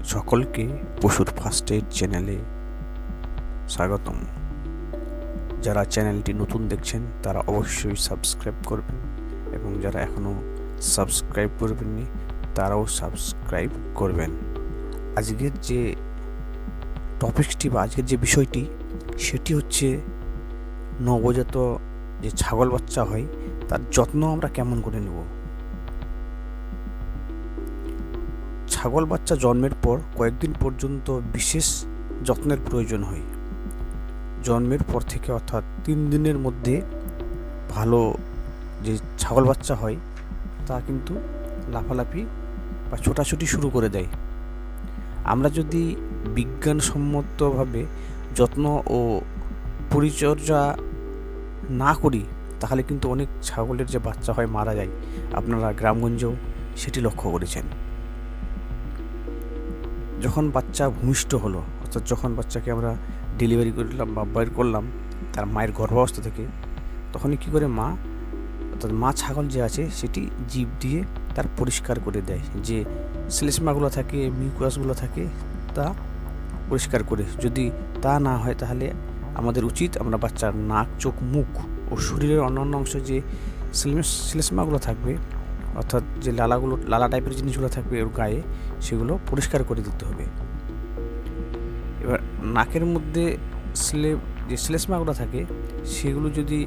সকলকে পশুর first aid চ্যানেলে স্বাগতম। যারা চ্যানেলটি নতুন দেখছেন তারা অবশ্যই সাবস্ক্রাইব করবেন এবং যারা এখনও সাবস্ক্রাইব করবেননি তারাও সাবস্ক্রাইব করবেন। আজকের যে টপিকটি বা আজকের যে বিষয়টি সেটি হচ্ছে নবজাত যে ছাগল বাচ্চা হয় তার যত্ন আমরা কেমন করে নেব। ছাগল বাচ্চা জন্মের পর কয়েকদিন পর্যন্ত বিশেষ যত্নের প্রয়োজন হয়। জন্মের পর থেকে অর্থাৎ 3 দিনের মধ্যে ভালো যে ছাগল বাচ্চা হয় তা কিন্তু লাফালাফি বা ছোটাছুটি শুরু করে দেয়। আমরা যদি বিজ্ঞানসম্মতভাবে যত্ন ও পরিচর্যা না করি তাহলে কিন্তু অনেক ছাগলের যে বাচ্চা হয় মারা যায়। আপনারা গ্রামগঞ্জেও সেটি লক্ষ্য করেছেন। যখন বাচ্চা ভূমিষ্ঠ হলো অর্থাৎ যখন বাচ্চাকে আমরা ডেলিভারি করলাম বা বের করলাম তার মায়ের গর্ভাবস্থা থেকে, তখনই কী করে মা অর্থাৎ মা ছাগল যে আছে সেটি জিভ দিয়ে তার পরিষ্কার করে দেয়, যে শ্লেষ্মাগুলো থাকে মিউকাসগুলো থাকে তা পরিষ্কার করে। যদি তা না হয় তাহলে আমাদের উচিত আমরা বাচ্চার নাক, চোখ, মুখ ও শরীরের অন্যান্য অংশ যে শ্লেষ্মাগুলো থাকবে অর্থাৎ যে লালা টাইপের জিনিসগুলো থাকবে ওর গায়ে, সেগুলো পরিষ্কার করে দিতে হবে। এবার নাকের মধ্যে যে শ্লেষ্মাগুলো থাকে সেগুলো যদি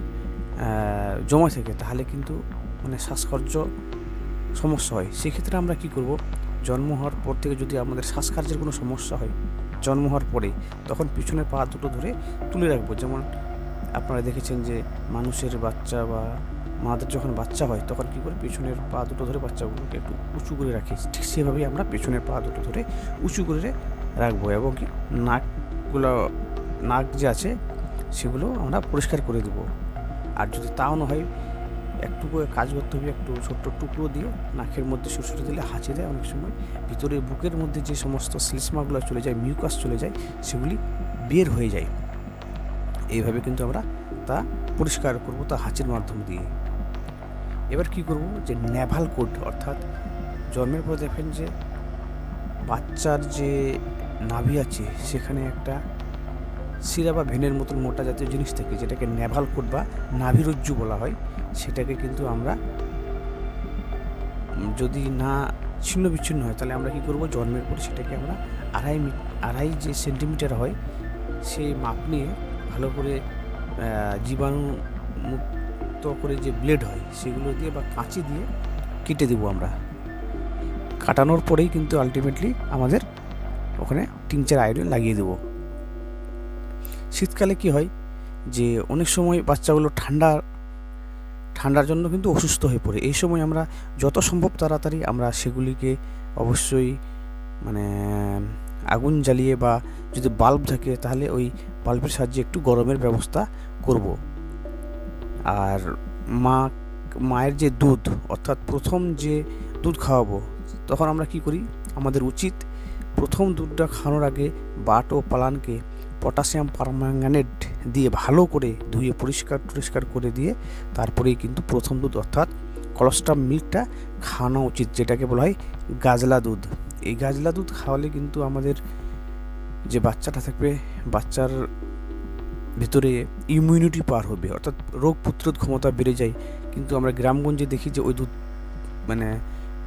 জমা থাকে তাহলে কিন্তু শ্বাসকর্য সমস্যা হয়। সেক্ষেত্রে আমরা কি করব, জন্ম হওয়ার পর থেকে যদি আমাদের শ্বাসকার্যের কোনো সমস্যা হয় জন্ম হওয়ার পরেই, তখন পিছনের পা দুটো ধরে তুলে রাখবো। যেমন আপনারা দেখেছেন যে মানুষের বাচ্চা বা মাদের যখন বাচ্চা হয় তখন কী করে পিছনের পা দুটো ধরে বাচ্চাগুলোকে একটু উঁচু করে রাখি, ঠিক সেভাবেই আমরা পিছনের পা দুটো ধরে উঁচু করে রাখবো এবং কি নাক যে আছে সেগুলো আমরা পরিষ্কার করে দেবো। আর যদি তাও না হয় একটু কাজ করতে হবে, একটু ছোট্ট টুকরো দিয়ে নাকের মধ্যে সুরসুরি দিলে হাঁচি দেয় অনেক সময়, ভিতরে বুকের মধ্যে যে সমস্ত শ্লেষ্মাগুলো চলে যায়, মিউকাস চলে যায়, সেগুলি বের হয়ে যায়। এইভাবে কিন্তু আমরা তা পরিষ্কার করবো তা হাঁচির মাধ্যম দিয়ে। এবার কি করব, যে নেভাল কোড অর্থাৎ জন্মের পর দেখেন যে বাচ্চার যে নাভি আছে সেখানে একটা শিরা বা ভেনের মতন মোটা জাতীয় জিনিস থাকে, যেটাকে নেভাল কোড বা নাভিরজ্জু বলা হয়। সেটাকে কিন্তু আমরা যদি না ছিন্ন বিচ্ছিন্ন হয় তাহলে আমরা কি করব, জন্মের পরে সেটাকে আমরা আড়াই যে সেন্টিমিটার হয় সেই মাপ নিয়ে ভালো করে জীবাণু মুক্ত করে যে ব্লেড হয় সেগুলো দিয়ে বা কাঁচি দিয়ে কেটে দেবো আমরা। কাটানোর পরেই কিন্তু আলটিমেটলি আমাদের ওখানে টিংচার আয়োডিন লাগিয়ে দেবো। শীতকালে কি হয় যে অনেক সময় বাচ্চাগুলো ঠান্ডার জন্য কিন্তু অসুস্থ হয়ে পড়ে। এই সময় আমরা যত সম্ভব তাড়াতাড়ি আমরা সেগুলিকে অবশ্যই আগুন জ্বালিয়ে বা যদি বাল্ব থাকে তাহলে ওই বাল্বের সাহায্যে একটু গরমের ব্যবস্থা করব। আর মায়ের যে দুধ অর্থাৎ প্রথম যে দুধ খাওয়াবো তখন আমরা কি করি, আমাদের উচিত প্রথম দুধটা খাওয়ানোর আগে বাট ও পালানকে পটাশিয়াম পারম্যাঙ্গানেট দিয়ে ভালো করে ধুয়ে পরিষ্কার করে দিয়ে তারপরেই কিন্তু প্রথম দুধ অর্থাৎ কলস্ট্রাম মিল্কটা খাওয়ানো উচিত, যেটাকে বলা হয় গাজলা দুধ। এই গাজলা দুধ খাওয়ালে কিন্তু আমাদের যে বাচ্চাটা থাকবে বাচ্চার ভেতরে ইমিউনিটি পাওয়ার হবে, অর্থাৎ রোগ প্রতিরোধ ক্ষমতা বেড়ে যায়। কিন্তু আমরা গ্রামগঞ্জে দেখি যে ওই দুধ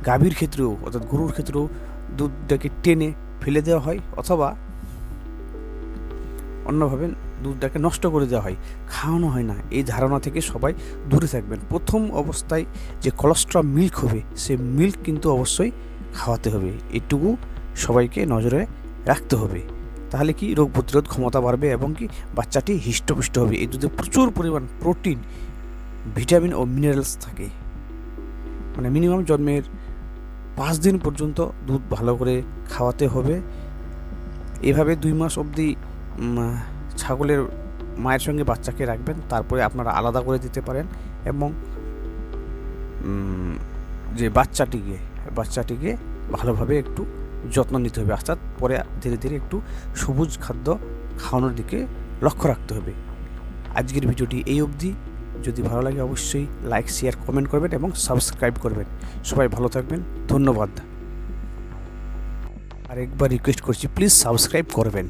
গাভীর ক্ষেত্রেও অর্থাৎ গরুর ক্ষেত্রেও দুধটাকে টেনে ফেলে দেওয়া হয় অথবা অন্যভাবে দুধটাকে নষ্ট করে দেওয়া হয়, খাওয়ানো হয় না। এই ধারণা থেকে সবাই দূরে থাকবেন। প্রথম অবস্থায় যে কলস্ট্রাম মিল্ক হবে সে মিল্ক কিন্তু অবশ্যই খাওয়াতে হবে, এটুকু সবাইকে নজরে রাখতে হবে। তাহলে কি রোগ প্রতিরোধ ক্ষমতা বাড়বে এবং কি বাচ্চাটি হৃষ্টপুষ্ট হবে। এই দুধে প্রচুর পরিমাণ প্রোটিন, ভিটামিন ও মিনারেলস থাকে। মিনিমাম জন্মের 5 দিন পর্যন্ত দুধ ভালো করে খাওয়াতে হবে। এভাবে 2 মাস অবধি ছাগলের মায়ের সঙ্গে বাচ্চাকে রাখবেন, তারপরে আপনারা আলাদা করে দিতে পারেন এবং যে বাচ্চাটিকে ভালোভাবে একটু যত্ন নিতে হবে, অর্থাৎ পরে ধীরে ধীরে একটু সবুজ খাদ্য খাওয়ানোর দিকে লক্ষ্য রাখতে হবে। আজকের ভিডিওটি এই অবধি। যদি ভালো লাগে অবশ্যই লাইক, শেয়ার, কমেন্ট করবেন এবং সাবস্ক্রাইব করবেন। সবাই ভালো থাকবেন, ধন্যবাদ। আর একবার রিকোয়েস্ট করছি, প্লিজ সাবস্ক্রাইব করবেন।